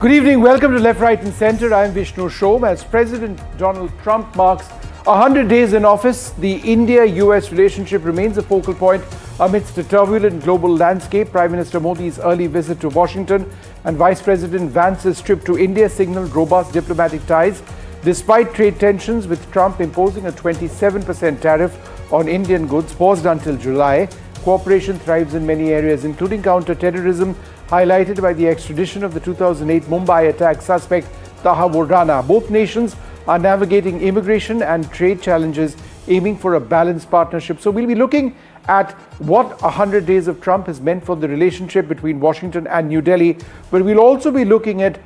Good evening. Welcome to Left, Right and Centre. I'm Vishnu Shom. As President Donald Trump marks 100 days in office, the India-US relationship remains a focal point amidst a turbulent global landscape. Prime Minister Modi's early visit to Washington and Vice President Vance's trip to India signaled robust diplomatic ties. Despite trade tensions, with Trump imposing a 27% tariff on Indian goods paused until July, cooperation thrives in many areas, including counter-terrorism, highlighted by the extradition of the 2008 Mumbai attack suspect Tahawwur Rana. Both nations are navigating immigration and trade challenges, aiming for a balanced partnership. So we'll be looking at what 100 days of Trump has meant for the relationship between Washington and New Delhi, but we'll also be looking at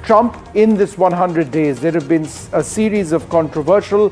Trump in this 100 days. There have been a series of controversial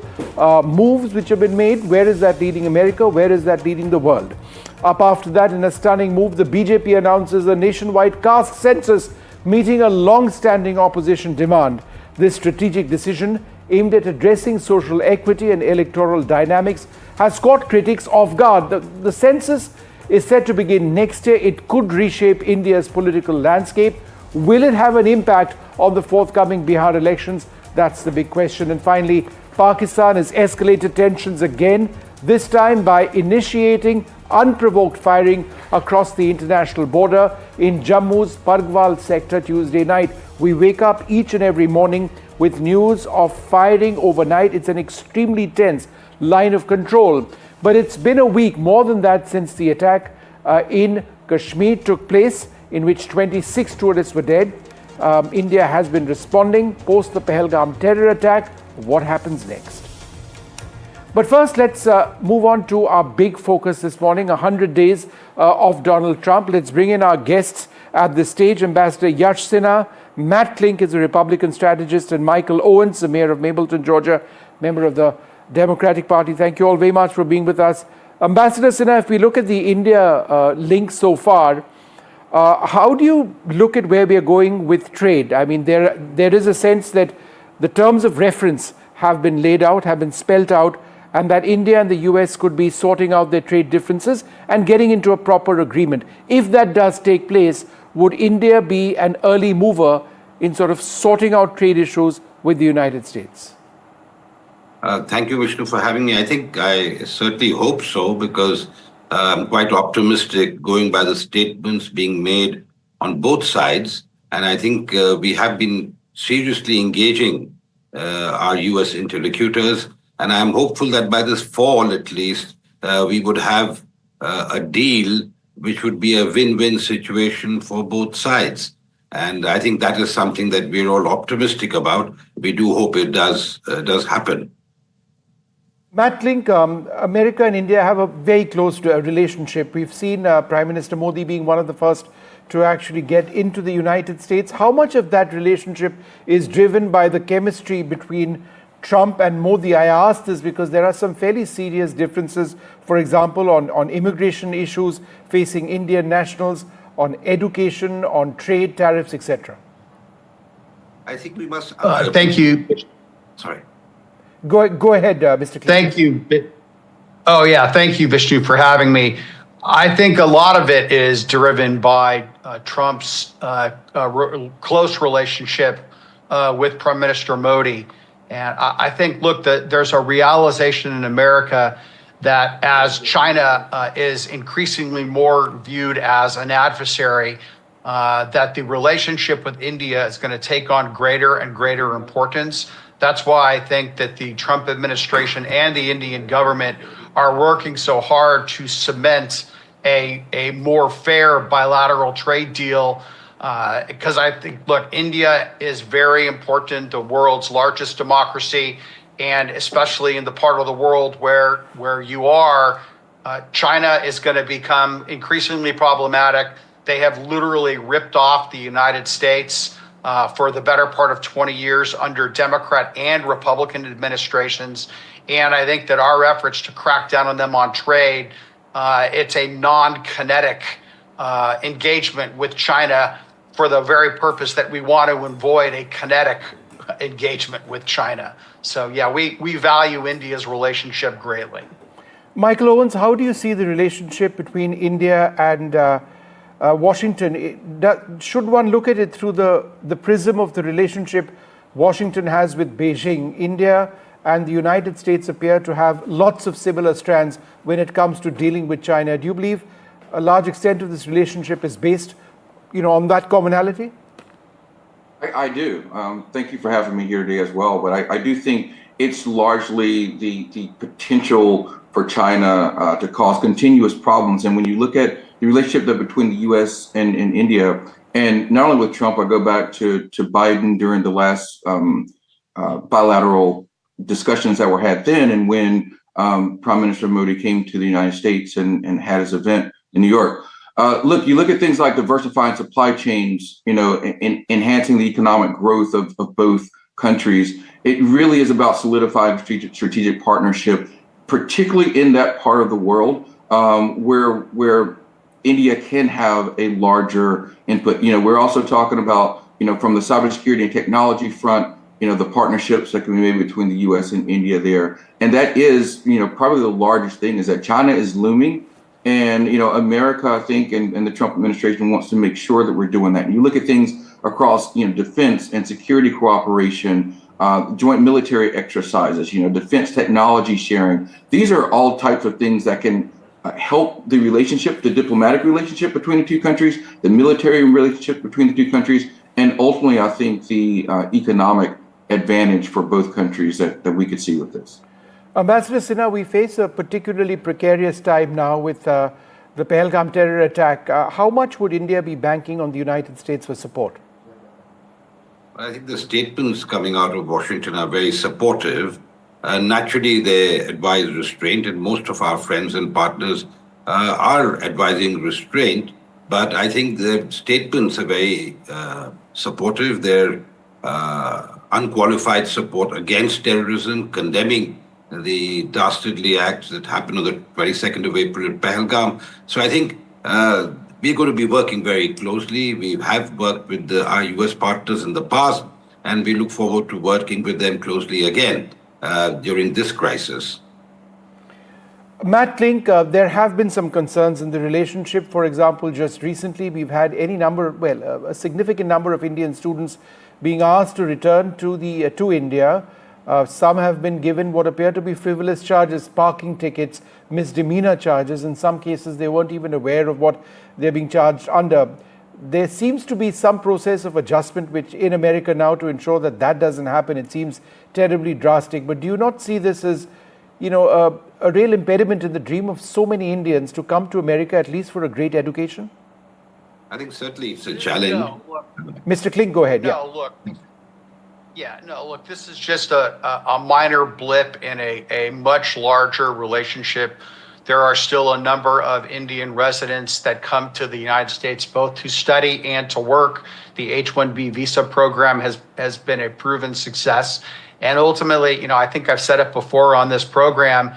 moves which have been made. Where is that leading America? Where is that leading the world? Up after that, in a stunning move, the BJP announces a nationwide caste census, meeting a long-standing opposition demand. This strategic decision, aimed at addressing social equity and electoral dynamics, has caught critics off guard. The census is set to begin next year. It could reshape India's political landscape. Will it have an impact on the forthcoming Bihar elections? That's the big question. And finally, Pakistan has escalated tensions again, this time by initiating unprovoked firing across the international border in Jammu's Pargwal sector Tuesday night. We wake up each and every morning with news of firing overnight. It's an extremely tense line of control. But it's been a week, more than that, since the attack in Kashmir took place, in which 26 tourists were dead. India has been responding post the Pahalgam terror attack. What happens next? But first, let's move on to our big focus this morning, 100 days of Donald Trump. Let's bring in our guests at this stage. Ambassador Yash Sinha, Matt Klink is a Republican strategist, and Michael Owens, the mayor of Mableton, Georgia, member of the Democratic Party. Thank you all very much for being with us. Ambassador Sinha, if we look at the India link so far, how do you look at where we are going with trade? I mean, there is a sense that the terms of reference have been laid out, have been spelt out, and that India and the US could be sorting out their trade differences and getting into a proper agreement. If that does take place, would India be an early mover in sort of sorting out trade issues with the United States? Thank you, Vishnu, for having me. I think I certainly hope so, because I'm quite optimistic going by the statements being made on both sides. And I think we have been seriously engaging our US interlocutors. And I'm hopeful that by this fall, at least, we would have a deal which would be a win-win situation for both sides. And I think that is something that we're all optimistic about. We do hope it does happen. Matt Klink, America and India have a very close relationship. We've seen Prime Minister Modi being one of the first to actually get into the United States. How much of that relationship is driven by the chemistry between Trump and Modi? I ask this because there are some fairly serious differences, for example, on immigration issues facing Indian nationals, on education, on trade, tariffs, etc. I think we must... Thank you. Sorry. Go ahead, Mr. Klink. Thank you. Oh, yeah. Thank you, Vishnu, for having me. I think a lot of it is driven by Trump's close relationship with Prime Minister Modi. And I think, look, there's a realization in America that as China is increasingly more viewed as an adversary, that the relationship with India is going to take on greater and greater importance. That's why I think that the Trump administration and the Indian government are working so hard to cement a more fair bilateral trade deal. Because I think, look, India is very important, the world's largest democracy, and especially in the part of the world where you are, China is going to become increasingly problematic. They have literally ripped off the United States for the better part of 20 years under Democrat and Republican administrations. And I think that our efforts to crack down on them on trade, it's a non-kinetic engagement with China for the very purpose that we want to avoid a kinetic engagement with China. So yeah, we value India's relationship greatly. Michael Owens, how do you see the relationship between India and Washington, should one look at it through the prism of the relationship Washington has with Beijing? India and the United States appear to have lots of similar strands when it comes to dealing with China. Do you believe a large extent of this relationship is based, on that commonality? I do. Thank you for having me here today as well. But I do think it's largely the potential for China to cause continuous problems. And when you look at the relationship between the U.S. and India, and not only with Trump, I go back to Biden during the last bilateral discussions that were had then, and when Prime Minister Modi came to the United States and had his event in New York. You look at things like diversifying supply chains, enhancing the economic growth of both countries. It really is about solidifying strategic partnership, particularly in that part of the world where India can have a larger input. We're also talking about, from the cybersecurity and technology front, the partnerships that can be made between the U.S. and India there. And that is, probably the largest thing is that China is looming. And, America, I think, and the Trump administration wants to make sure that we're doing that. And you look at things across, defense and security cooperation, joint military exercises, defense technology sharing. These are all types of things that can help the relationship, the diplomatic relationship between the two countries, the military relationship between the two countries, and ultimately, I think, the economic advantage for both countries that we could see with this. Ambassador Sinha, we face a particularly precarious time now with the Pahalgam terror attack. How much would India be banking on the United States for support? I think the statements coming out of Washington are very supportive. Naturally, they advise restraint, and most of our friends and partners are advising restraint. But I think the statements are very supportive. They're unqualified support against terrorism, condemning the dastardly acts that happened on the 22nd of April in Pahalgam. So I think we're going to be working very closely. We have worked with our US partners in the past, and we look forward to working with them closely again during this crisis. Matt Klink, there have been some concerns in the relationship. For example, just recently, we've had a significant number of Indian students being asked to return to India. Some have been given what appear to be frivolous charges, parking tickets, misdemeanor charges. In some cases, they weren't even aware of what they're being charged under. There seems to be some process of adjustment which in America now to ensure that doesn't happen. It seems terribly drastic. But do you not see this as, a real impediment in the dream of so many Indians to come to America, at least for a great education? I think certainly it's a challenge. Mr. Klink, go ahead. Look, this is just a minor blip in a much larger relationship. There are still a number of Indian residents that come to the United States both to study and to work. The H-1B visa program has been a proven success. And ultimately, I think I've said it before on this program,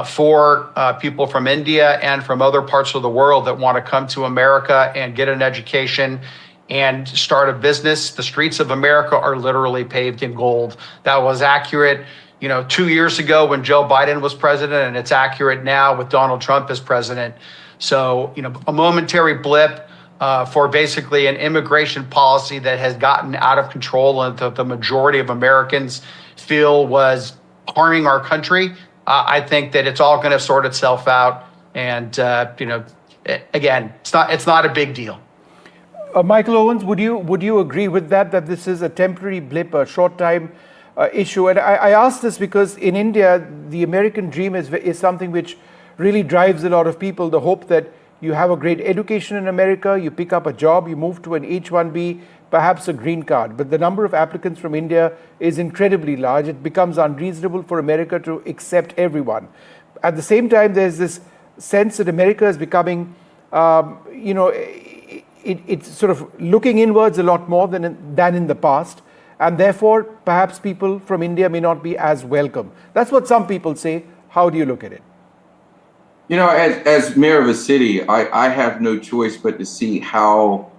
for people from India and from other parts of the world that want to come to America and get an education and start a business, the streets of America are literally paved in gold. That was accurate, 2 years ago when Joe Biden was president, and it's accurate now with Donald Trump as president. So, a momentary blip for basically an immigration policy that has gotten out of control and the majority of Americans feel was harming our country. I think that it's all going to sort itself out. And, again, it's not a big deal. Michael Owens, would you agree with that this is a temporary blip, a short time issue? And I ask this because in India, the American dream is something which really drives a lot of people. The hope that you have a great education in America, you pick up a job, you move to an H-1B, perhaps a green card. But the number of applicants from India is incredibly large. It becomes unreasonable for America to accept everyone. At the same time, there's this sense that America is becoming, it's sort of looking inwards a lot more than in the past, and therefore perhaps people from India may not be as welcome. That's what some people say. How do you look at it? As mayor of a city, I have no choice but to see how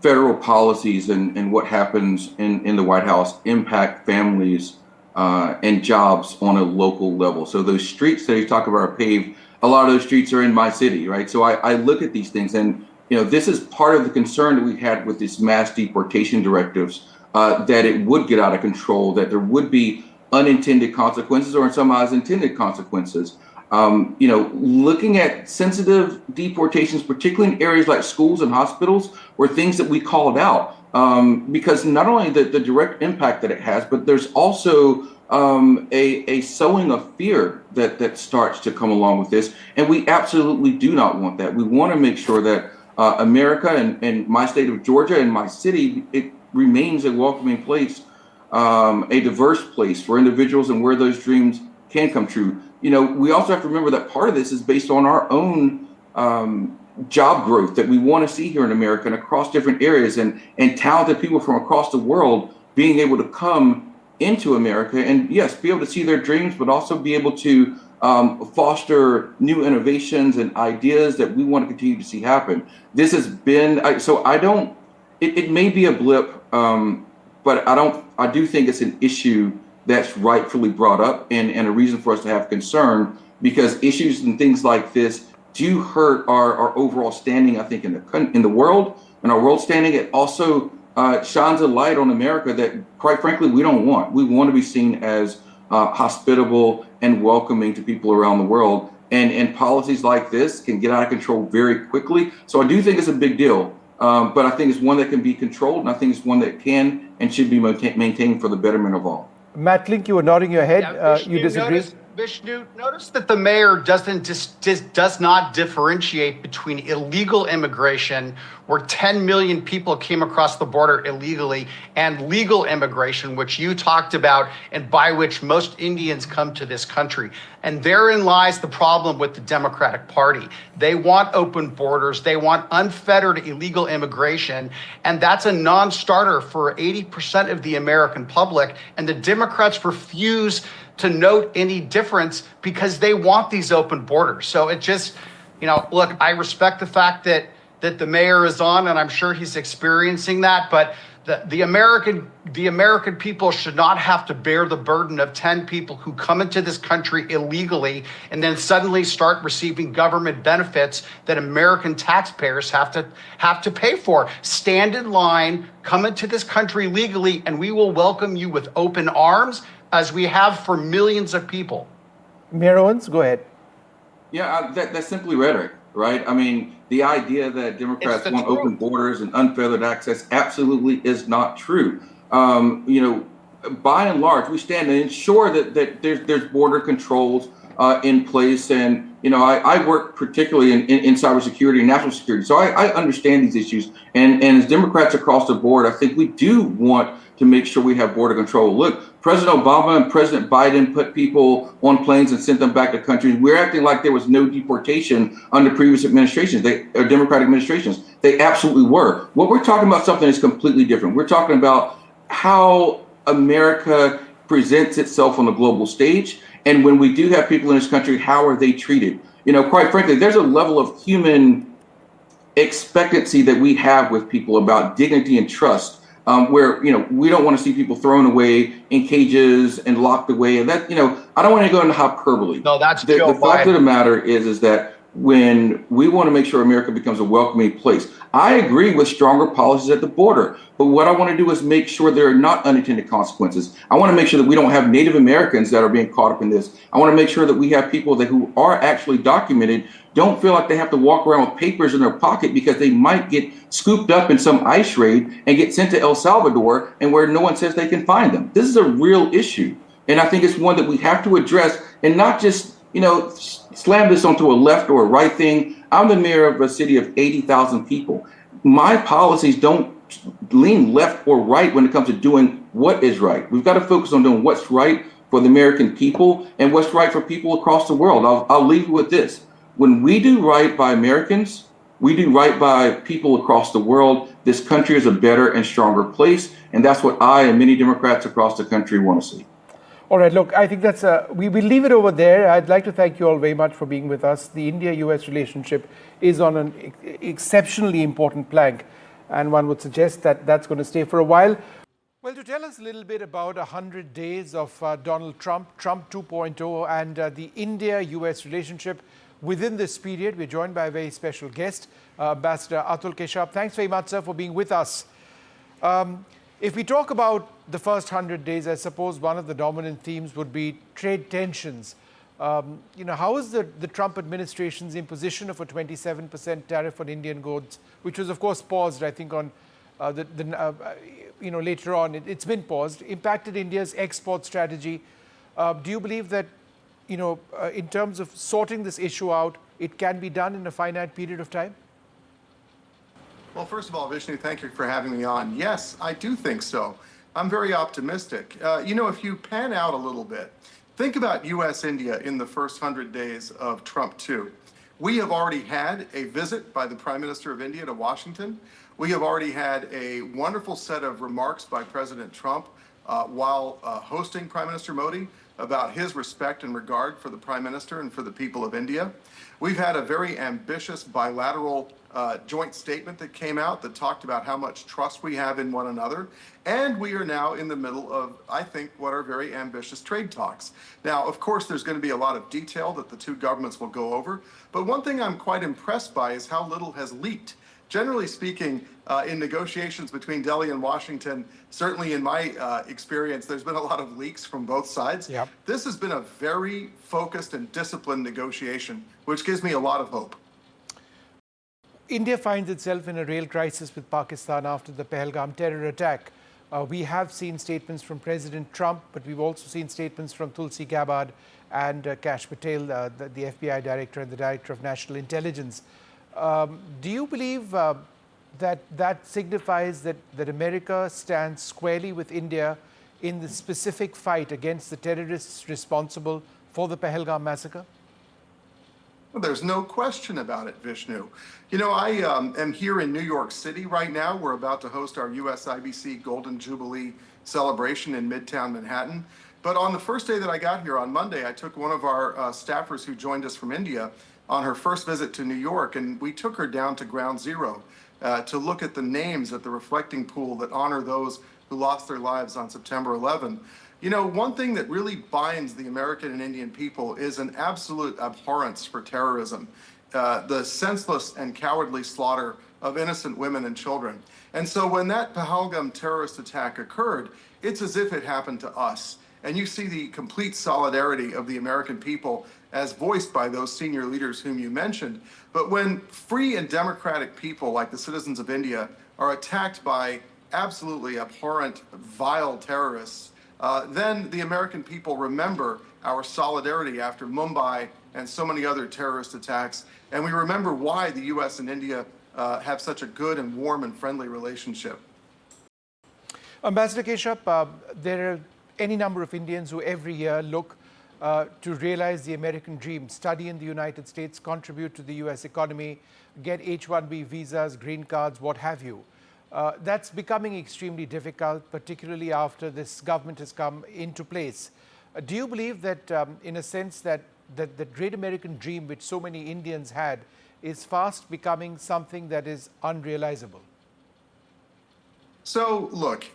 federal policies and what happens in the White House impact families and jobs on a local level. So those streets that you talk about are paved. A lot of those streets are in my city, right? So I look at these things, and this is part of the concern that we had with these mass deportation directives, that it would get out of control, that there would be unintended consequences or in some eyes intended consequences. Looking at sensitive deportations, particularly in areas like schools and hospitals, were things that we called out, because not only the direct impact that it has, but there's also a sowing of fear that starts to come along with this. And we absolutely do not want that. We want to make sure that America and my state of Georgia and my city, it remains a welcoming place, a diverse place for individuals and where those dreams can come true. We also have to remember that part of this is based on our own job growth that we want to see here in America and across different areas, and talented people from across the world being able to come into America and, yes, be able to see their dreams, but also be able to foster new innovations and ideas that we want to continue to see happen. This has been, it may be a blip, but I do think it's an issue that's rightfully brought up and a reason for us to have concern, because issues and things like this do hurt our overall standing, I think, in the world, and our world standing. It also shines a light on America that, quite frankly, we don't want. We want to be seen as hospitable and welcoming to people around the world. And policies like this can get out of control very quickly. So I do think it's a big deal. But I think it's one that can be controlled, and I think it's one that can and should be maintained for the betterment of all. Matt Link, you were nodding your head. Vishnu, You disagree? Vishnu, notice that the mayor does not differentiate between illegal immigration, where 10 million people came across the border illegally, and legal immigration, which you talked about, and by which most Indians come to this country. And therein lies the problem with the Democratic Party. They want open borders. They want unfettered illegal immigration. And that's a non-starter for 80% of the American public. And the Democrats refuse to note any difference because they want these open borders. So it just, look, I respect the fact that the mayor is on, and I'm sure he's experiencing that, but the American people should not have to bear the burden of 10 people who come into this country illegally and then suddenly start receiving government benefits that American taxpayers have to pay for. Stand in line, come into this country legally, and we will welcome you with open arms, as we have for millions of people. Mayor Owens, go ahead. Yeah, that's simply rhetoric, right? I mean, the idea that Democrats want open borders and unfettered access absolutely is not true. By and large, we stand to ensure that there's border controls in place. And, I work particularly in cybersecurity and national security. So I understand these issues. And as Democrats across the board, I think we do want to make sure we have border control. Look, President Obama and President Biden put people on planes and sent them back to countries. We're acting like there was no deportation under previous administrations, Democratic administrations. They absolutely were. What we're talking about something is completely different. We're talking about how America presents itself on the global stage. And when we do have people in this country, how are they treated? Quite frankly, there's a level of human expectancy that we have with people about dignity and trust. Where, we don't want to see people thrown away in cages and locked away. And that, I don't want to go into hyperbole. No, that's the fact of the matter is that when we want to make sure America becomes a welcoming place, I agree with stronger policies at the border. But what I want to do is make sure there are not unintended consequences. I want to make sure that we don't have Native Americans that are being caught up in this. I want to make sure that we have people who are actually documented don't feel like they have to walk around with papers in their pocket because they might get scooped up in some ICE raid and get sent to El Salvador, and where no one says they can find them. This is a real issue. And I think it's one that we have to address, and not just, slam this onto a left or a right thing. I'm the mayor of a city of 80,000 people. My policies don't lean left or right when it comes to doing what is right. We've got to focus on doing what's right for the American people and what's right for people across the world. I'll leave you with this. When we do right by Americans, we do right by people across the world, this country is a better and stronger place. And that's what I and many Democrats across the country want to see. All right, look, I think we will leave it over there. I'd like to thank you all very much for being with us. The India-US relationship is on an exceptionally important plank, and one would suggest that that's going to stay for a while. Well, to tell us a little bit about 100 days of Donald Trump, Trump 2.0, and the India-US relationship, within this period. We're joined by a very special guest, Ambassador Atul Keshav. Thanks very much, sir, for being with us. If we talk about the first 100 days, I suppose one of the dominant themes would be trade tensions. How is the Trump administration's imposition of a 27% tariff on Indian goods, which was of course paused, I think, on later on, it's been paused, impacted India's export strategy? Do you believe that, in terms of sorting this issue out, it can be done in a finite period of time? Well, first of all, Vishnu, thank you for having me on. Yes, I do think so. I'm very optimistic. If you pan out a little bit, think about US-India in the first 100 days of Trump 2. We have already had a visit by the Prime Minister of India to Washington. We have already had a wonderful set of remarks by President Trump while hosting Prime Minister Modi about his respect and regard for the Prime Minister and for the people of India. We've had a very ambitious bilateral joint statement that came out that talked about how much trust we have in one another. And we are now in the middle of, I think, what are very ambitious trade talks. Now, of course, there's going to be a lot of detail that the two governments will go over. But one thing I'm quite impressed by is how little has leaked. Generally speaking, in negotiations between Delhi and Washington, certainly in my experience, there's been a lot of leaks from both sides. Yep. This has been a very focused and disciplined negotiation, which gives me a lot of hope. India finds itself in a real crisis with Pakistan after the Pahalgam terror attack. We have seen statements from President Trump, but we've also seen statements from Tulsi Gabbard and Kash Patel, the FBI director and the director of national intelligence. Do you believe that signifies that America stands squarely with India in the specific fight against the terrorists responsible for the Pahalgam massacre? Well, there's no question about it, Vishnu. I am here in New York City right now. We're about to host our USIBC Golden Jubilee celebration in Midtown Manhattan. But on the first day that I got here on Monday, I took one of our staffers who joined us from India on her first visit to New York, and we took her down to Ground Zero to look at the names at the reflecting pool that honor those who lost their lives on September 11. One thing that really binds the American and Indian people is an absolute abhorrence for terrorism, the senseless and cowardly slaughter of innocent women and children. And so when that Pahalgam terrorist attack occurred, it's as if it happened to us. And you see the complete solidarity of the American people as voiced by those senior leaders whom you mentioned. But when free and democratic people like the citizens of India are attacked by absolutely abhorrent, vile terrorists, then the American people remember our solidarity after Mumbai and so many other terrorist attacks. And we remember why the US and India have such a good and warm and friendly relationship. Ambassador Keshav, there are any number of Indians who every year look to realize the American dream, study in the United States, contribute to the US economy, get H-1B visas, green cards, what have you. That's becoming extremely difficult, particularly after this government has come into place. Do you believe that, in a sense, that the great American dream which so many Indians had is fast becoming something that is unrealizable? So, look,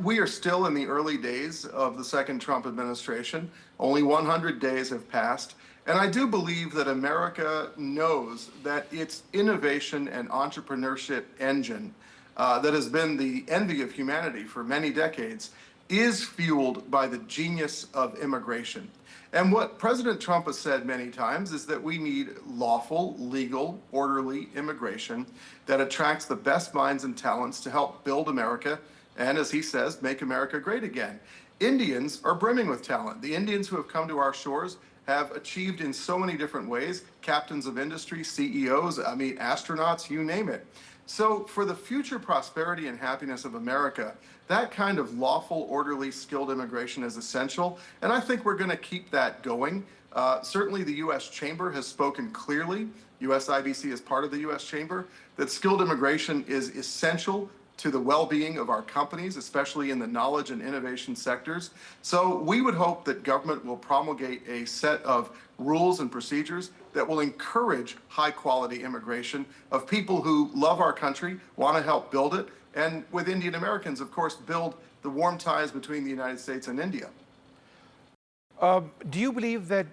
we are still in the early days of the second Trump administration. Only 100 days have passed. And I do believe that America knows that its innovation and entrepreneurship engine that has been the envy of humanity for many decades is fueled by the genius of immigration. And what President Trump has said many times is that we need lawful, legal, orderly immigration that attracts the best minds and talents to help build America and, as he says, make America great again. Indians are brimming with talent. The Indians who have come to our shores have achieved in so many different ways, captains of industry, CEOs, astronauts, you name it. So for the future prosperity and happiness of America, that kind of lawful, orderly, skilled immigration is essential. And I think we're going to keep that going. Certainly the U.S. Chamber has spoken clearly, USIBC is part of the U.S. Chamber, that skilled immigration is essential to the well-being of our companies, especially in the knowledge and innovation sectors. So we would hope that government will promulgate a set of rules and procedures that will encourage high-quality immigration of people who love our country, want to help build it, and with Indian Americans, of course, build the warm ties between the United States and India. Do you believe that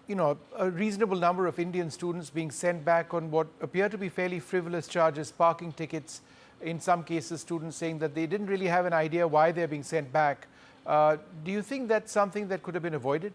a reasonable number of Indian students being sent back on what appear to be fairly frivolous charges, parking tickets, in some cases students saying that they didn't really have an idea why they're being sent back. Do you think that's something that could have been avoided?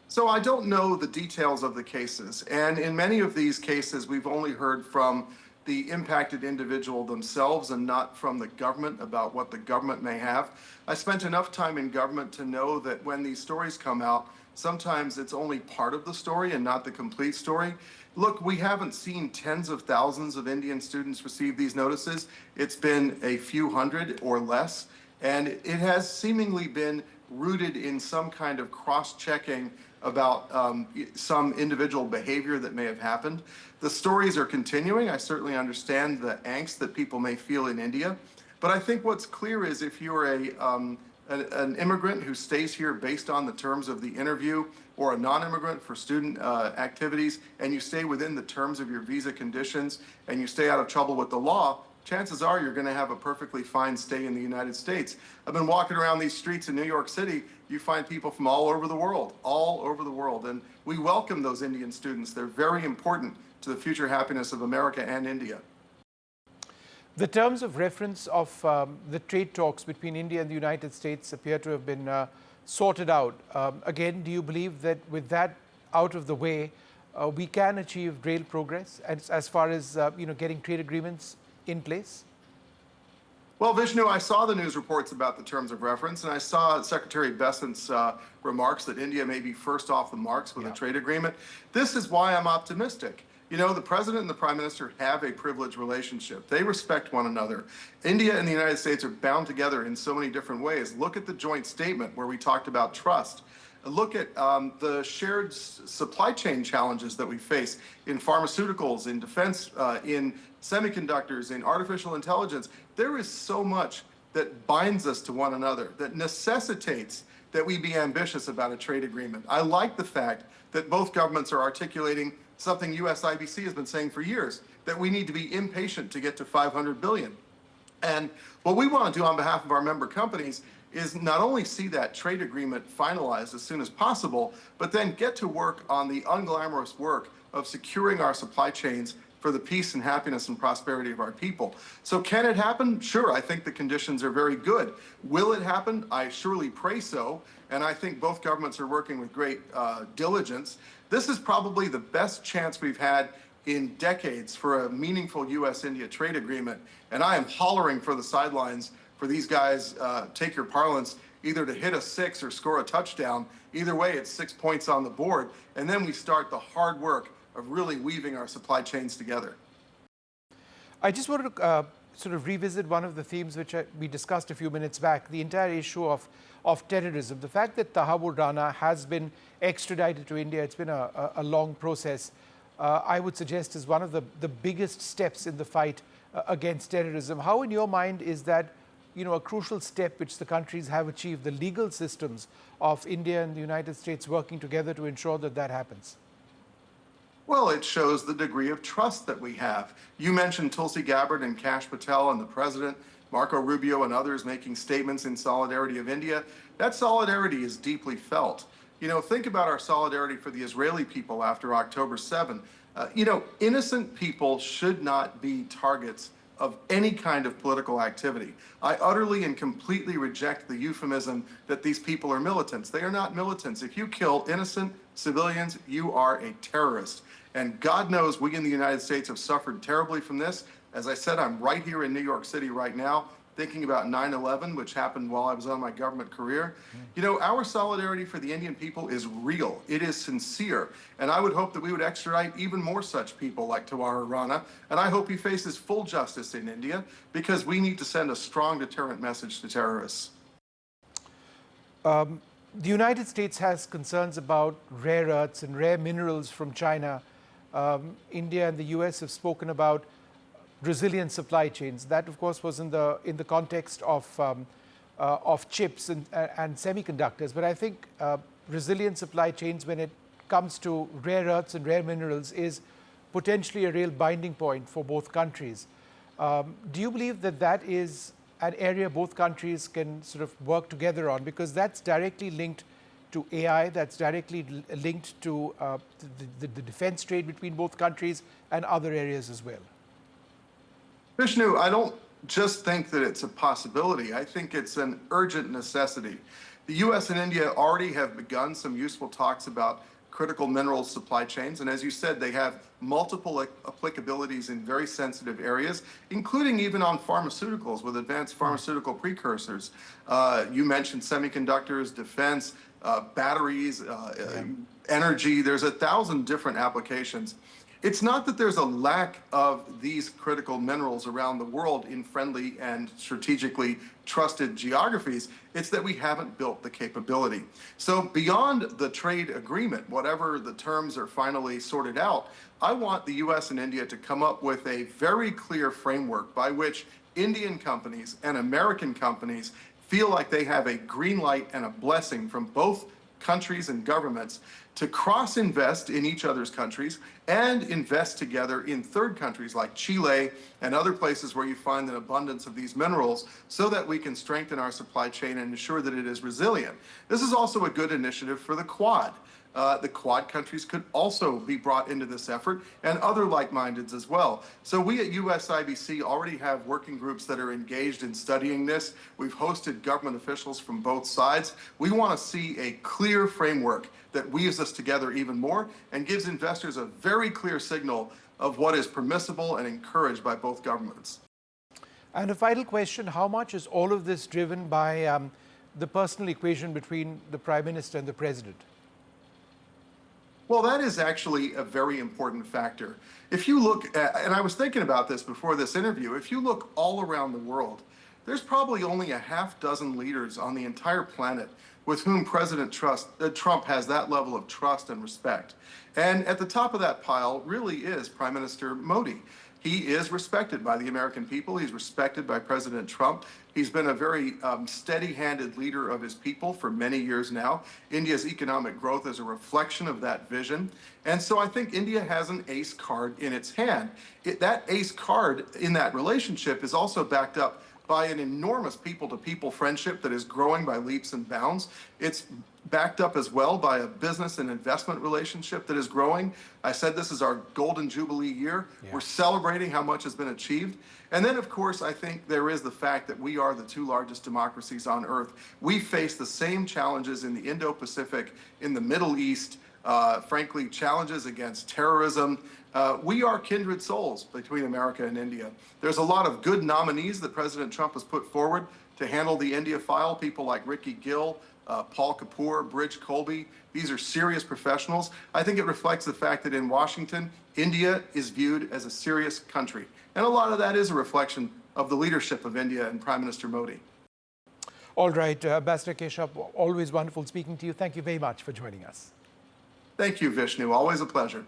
So I don't know the details of the cases. And in many of these cases, we've only heard from the impacted individual themselves and not from the government about what the government may have. I spent enough time in government to know that when these stories come out, sometimes it's only part of the story and not the complete story. Look, we haven't seen tens of thousands of Indian students receive these notices. It's been a few hundred or less, and it has seemingly been rooted in some kind of cross-checking about some individual behavior that may have happened. The stories are continuing. I certainly understand the angst that people may feel in India. But I think what's clear is if you're an immigrant who stays here based on the terms of the interview, or a non-immigrant for student activities, and you stay within the terms of your visa conditions, and you stay out of trouble with the law, chances are you're going to have a perfectly fine stay in the United States. I've been walking around these streets in New York City. You find people from all over the world, and we welcome those Indian students. They're very important to the future happiness of America and India. The terms of reference of the trade talks between India and the United States appear to have been sorted out. Again, do you believe that with that out of the way, we can achieve real progress as far as getting trade agreements in place? Well, Vishnu, I saw the news reports about the terms of reference, and I saw Secretary Besant's remarks that India may be first off the marks with a trade agreement. This is why I'm optimistic. You know, the president and the prime minister have a privileged relationship. They respect one another. India and the United States are bound together in so many different ways. Look at the joint statement where we talked about trust. Look at the shared supply chain challenges that we face in pharmaceuticals, in defense, in semiconductors, in artificial intelligence. There is so much that binds us to one another, that necessitates that we be ambitious about a trade agreement. I like the fact that both governments are articulating something US IBC has been saying for years, that we need to be impatient to get to 500 billion. And what we want to do on behalf of our member companies is not only see that trade agreement finalized as soon as possible, but then get to work on the unglamorous work of securing our supply chains for the peace and happiness and prosperity of our people. So can it happen? Sure, I think the conditions are very good. Will it happen? I surely pray so. And I think both governments are working with great diligence. This is probably the best chance we've had in decades for a meaningful US-India trade agreement. And I am hollering for the sidelines for these guys, take your parlance, either to hit a six or score a touchdown. Either way, it's 6 points on the board. And then we start the hard work of really weaving our supply chains together. I just wanted to sort of revisit one of the themes which we discussed a few minutes back, the entire issue of terrorism. The fact that Tahawwur Rana has been extradited to India, it's been a long process, I would suggest is one of the biggest steps in the fight against terrorism. How in your mind is that a crucial step which the countries have achieved, the legal systems of India and the United States working together to ensure that that happens? Well, it shows the degree of trust that we have. You mentioned Tulsi Gabbard and Kash Patel and the president, Marco Rubio and others making statements in solidarity of India. That solidarity is deeply felt. Think about our solidarity for the Israeli people after October 7. Innocent people should not be targets of any kind of political activity. I utterly and completely reject the euphemism that these people are militants. They are not militants. If you kill innocent civilians, you are a terrorist. And God knows we in the United States have suffered terribly from this. As I said, I'm right here in New York City right now, thinking about 9/11, which happened while I was on my government career. Our solidarity for the Indian people is real. It is sincere. And I would hope that we would extradite even more such people like Tahawwur Rana. And I hope he faces full justice in India, because we need to send a strong deterrent message to terrorists. The United States has concerns about rare earths and rare minerals from China. India and the US have spoken about resilient supply chains. That, of course, was in the context of chips and semiconductors. But I think resilient supply chains, when it comes to rare earths and rare minerals, is potentially a real binding point for both countries. Do you believe that that is an area both countries can sort of work together on? Because that's directly linked to AI that's directly linked to the defense trade between both countries and other areas as well? Vishnu, I don't just think that it's a possibility. I think it's an urgent necessity. The US and India already have begun some useful talks about critical mineral supply chains. And as you said, they have multiple applicabilities in very sensitive areas, including even on pharmaceuticals with advanced pharmaceutical precursors. You mentioned semiconductors, defense, batteries, energy. There's 1,000 different applications. It's not that there's a lack of these critical minerals around the world in friendly and strategically trusted geographies. It's that we haven't built the capability. So beyond the trade agreement, whatever the terms are finally sorted out, I want the US and India to come up with a very clear framework by which Indian companies and American companies feel like they have a green light and a blessing from both countries and governments to cross-invest in each other's countries and invest together in third countries like Chile and other places where you find an abundance of these minerals so that we can strengthen our supply chain and ensure that it is resilient. This is also a good initiative for the Quad. The Quad countries could also be brought into this effort and other like-mindeds as well. So we at USIBC already have working groups that are engaged in studying this. We've hosted government officials from both sides. We want to see a clear framework that weaves us together even more and gives investors a very clear signal of what is permissible and encouraged by both governments. And a final question, how much is all of this driven by the personal equation between the Prime Minister and the President? Well, that is actually a very important factor. If you look at, and I was thinking about this before this interview, if you look all around the world, there's probably only a half dozen leaders on the entire planet with whom President Trump has that level of trust and respect. And at the top of that pile really is Prime Minister Modi. He is respected by the American people. He's respected by President Trump. He's been a very steady-handed leader of his people for many years now. India's economic growth is a reflection of that vision. And so I think India has an ace card in its hand. That ace card in that relationship is also backed up by an enormous people-to-people friendship that is growing by leaps and bounds. It's backed up as well by a business and investment relationship that is growing. I said this is our golden jubilee year. Yeah. We're celebrating how much has been achieved. And then, of course, I think there is the fact that we are the two largest democracies on earth. We face the same challenges in the Indo-Pacific, in the Middle East, frankly, challenges against terrorism. We are kindred souls between America and India. There's a lot of good nominees that President Trump has put forward to handle the India file, people like Ricky Gill, Paul Kapoor, Bridge Colby. These are serious professionals. I think it reflects the fact that in Washington, India is viewed as a serious country. And a lot of that is a reflection of the leadership of India and Prime Minister Modi. All right, Ambassador Keshav, always wonderful speaking to you. Thank you very much for joining us. Thank you, Vishnu. Always a pleasure.